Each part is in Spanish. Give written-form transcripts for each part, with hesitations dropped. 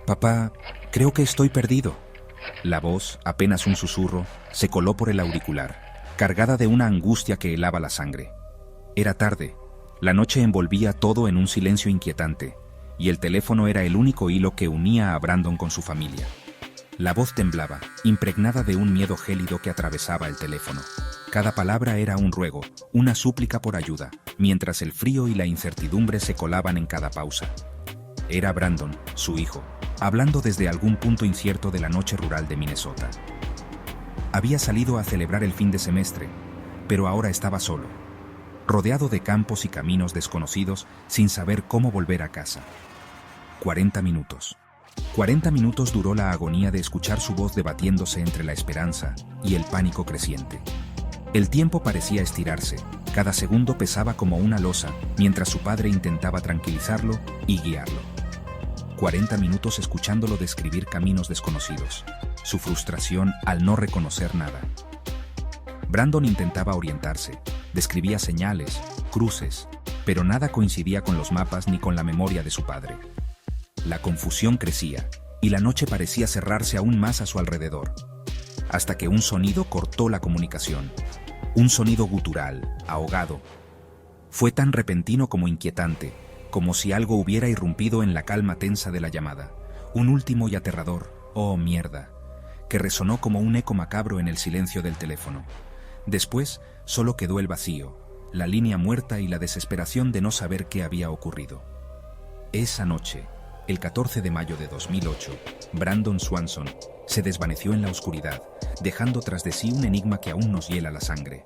Papá, creo que estoy perdido. La voz, apenas un susurro, se coló por el auricular, cargada de una angustia que helaba la sangre. Era tarde, la noche envolvía todo en un silencio inquietante, y el teléfono era el único hilo que unía a Brandon con su familia. La voz temblaba, impregnada de un miedo gélido que atravesaba el teléfono. Cada palabra era un ruego, una súplica por ayuda, mientras el frío y la incertidumbre se colaban en cada pausa. Era Brandon, su hijo, hablando desde algún punto incierto de la noche rural de Minnesota. Había salido a celebrar el fin de semestre, pero ahora estaba solo, rodeado de campos y caminos desconocidos, sin saber cómo volver a casa. 40 minutos. 40 minutos duró la agonía de escuchar su voz debatiéndose entre la esperanza y el pánico creciente. El tiempo parecía estirarse, cada segundo pesaba como una losa, mientras su padre intentaba tranquilizarlo y guiarlo. 40 minutos escuchándolo describir caminos desconocidos, su frustración al no reconocer nada. Brandon intentaba orientarse, describía señales, cruces, pero nada coincidía con los mapas ni con la memoria de su padre. La confusión crecía, y la noche parecía cerrarse aún más a su alrededor, hasta que un sonido cortó la comunicación. Un sonido gutural, ahogado. Fue tan repentino como inquietante, como si algo hubiera irrumpido en la calma tensa de la llamada. Un último y aterrador, oh mierda, que resonó como un eco macabro en el silencio del teléfono. Después, solo quedó el vacío, la línea muerta y la desesperación de no saber qué había ocurrido. Esa noche, el 14 de mayo de 2008, Brandon Swanson se desvaneció en la oscuridad, dejando tras de sí un enigma que aún nos hiela la sangre.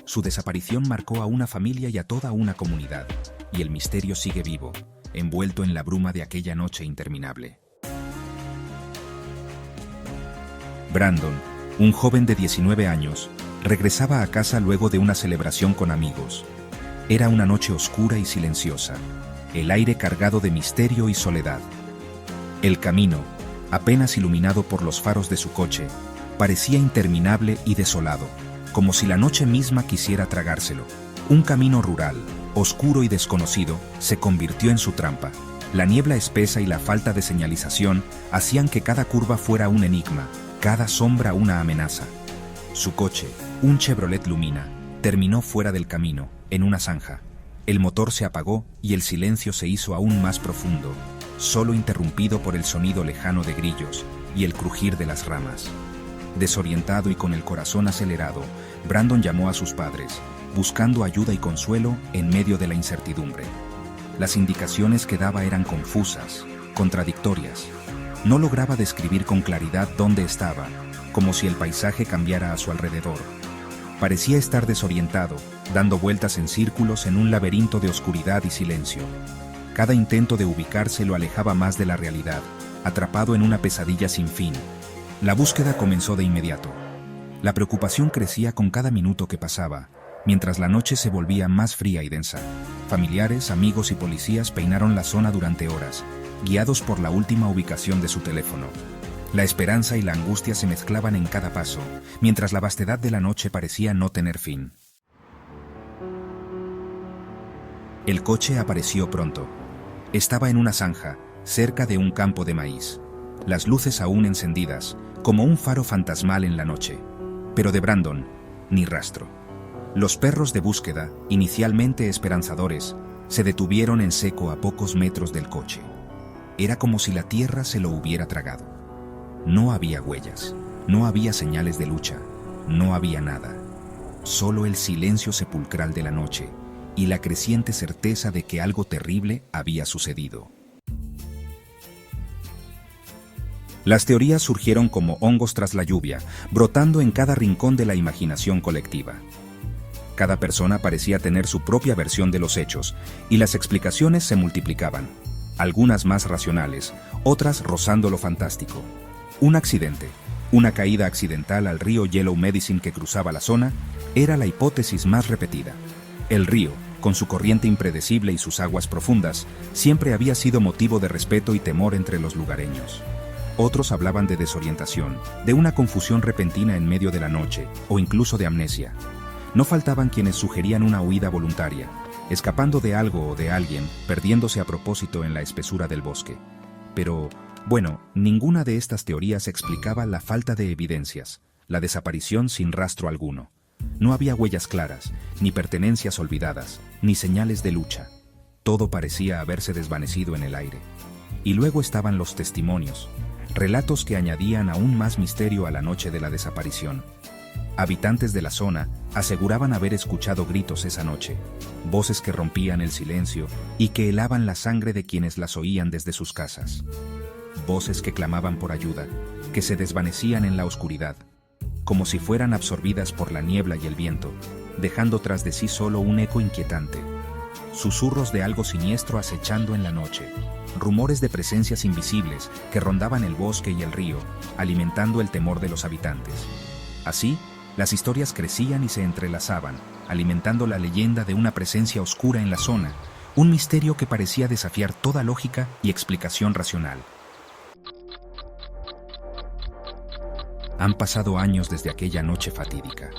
Su desaparición marcó a una familia y a toda una comunidad, y el misterio sigue vivo, envuelto en la bruma de aquella noche interminable. Brandon, un joven de 19 años, regresaba a casa luego de una celebración con amigos. Era una noche oscura y silenciosa, el aire cargado de misterio y soledad. El camino, apenas iluminado por los faros de su coche, parecía interminable y desolado, como si la noche misma quisiera tragárselo. Un camino rural, oscuro y desconocido, se convirtió en su trampa. La niebla espesa y la falta de señalización hacían que cada curva fuera un enigma, cada sombra una amenaza. Su coche, un Chevrolet Lumina, terminó fuera del camino, en una zanja. El motor se apagó y el silencio se hizo aún más profundo, solo interrumpido por el sonido lejano de grillos y el crujir de las ramas. Desorientado y con el corazón acelerado, Brandon llamó a sus padres, buscando ayuda y consuelo en medio de la incertidumbre. Las indicaciones que daba eran confusas, contradictorias. No lograba describir con claridad dónde estaba, como si el paisaje cambiara a su alrededor. Parecía estar desorientado, dando vueltas en círculos en un laberinto de oscuridad y silencio. Cada intento de ubicarse lo alejaba más de la realidad, atrapado en una pesadilla sin fin. La búsqueda comenzó de inmediato. La preocupación crecía con cada minuto que pasaba, mientras la noche se volvía más fría y densa. Familiares, amigos y policías peinaron la zona durante horas, guiados por la última ubicación de su teléfono. La esperanza y la angustia se mezclaban en cada paso, mientras la vastedad de la noche parecía no tener fin. El coche apareció pronto. Estaba en una zanja, cerca de un campo de maíz. Las luces aún encendidas, como un faro fantasmal en la noche. Pero de Brandon, ni rastro. Los perros de búsqueda, inicialmente esperanzadores, se detuvieron en seco a pocos metros del coche. Era como si la tierra se lo hubiera tragado. No había huellas, no había señales de lucha, no había nada. Solo el silencio sepulcral de la noche y la creciente certeza de que algo terrible había sucedido. Las teorías surgieron como hongos tras la lluvia, brotando en cada rincón de la imaginación colectiva. Cada persona parecía tener su propia versión de los hechos, y las explicaciones se multiplicaban, algunas más racionales, otras rozando lo fantástico. Un accidente, una caída accidental al río Yellow Medicine que cruzaba la zona, era la hipótesis más repetida. El río, con su corriente impredecible y sus aguas profundas, siempre había sido motivo de respeto y temor entre los lugareños. Otros hablaban de desorientación, de una confusión repentina en medio de la noche, o incluso de amnesia. No faltaban quienes sugerían una huida voluntaria, escapando de algo o de alguien, perdiéndose a propósito en la espesura del bosque. Pero, Bueno, ninguna de estas teorías explicaba la falta de evidencias, la desaparición sin rastro alguno. No había huellas claras, ni pertenencias olvidadas, ni señales de lucha. Todo parecía haberse desvanecido en el aire. Y luego estaban los testimonios, relatos que añadían aún más misterio a la noche de la desaparición. Habitantes de la zona aseguraban haber escuchado gritos esa noche, voces que rompían el silencio y que helaban la sangre de quienes las oían desde sus casas. Voces que clamaban por ayuda, que se desvanecían en la oscuridad, como si fueran absorbidas por la niebla y el viento, dejando tras de sí solo un eco inquietante. Susurros de algo siniestro acechando en la noche, rumores de presencias invisibles que rondaban el bosque y el río, alimentando el temor de los habitantes. Así, las historias crecían y se entrelazaban, alimentando la leyenda de una presencia oscura en la zona, un misterio que parecía desafiar toda lógica y explicación racional. Han pasado años desde aquella noche fatídica.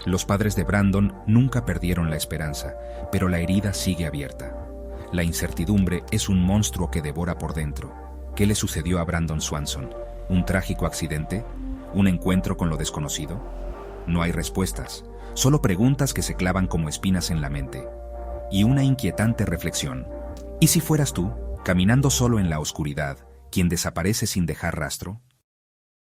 Los padres de Brandon nunca perdieron la esperanza, pero la herida sigue abierta. La incertidumbre es un monstruo que devora por dentro. ¿Qué le sucedió a Brandon Swanson? ¿Un trágico accidente? ¿Un encuentro con lo desconocido? No hay respuestas, solo preguntas que se clavan como espinas en la mente. Y una inquietante reflexión. ¿Y si fueras tú, caminando solo en la oscuridad, quien desaparece sin dejar rastro?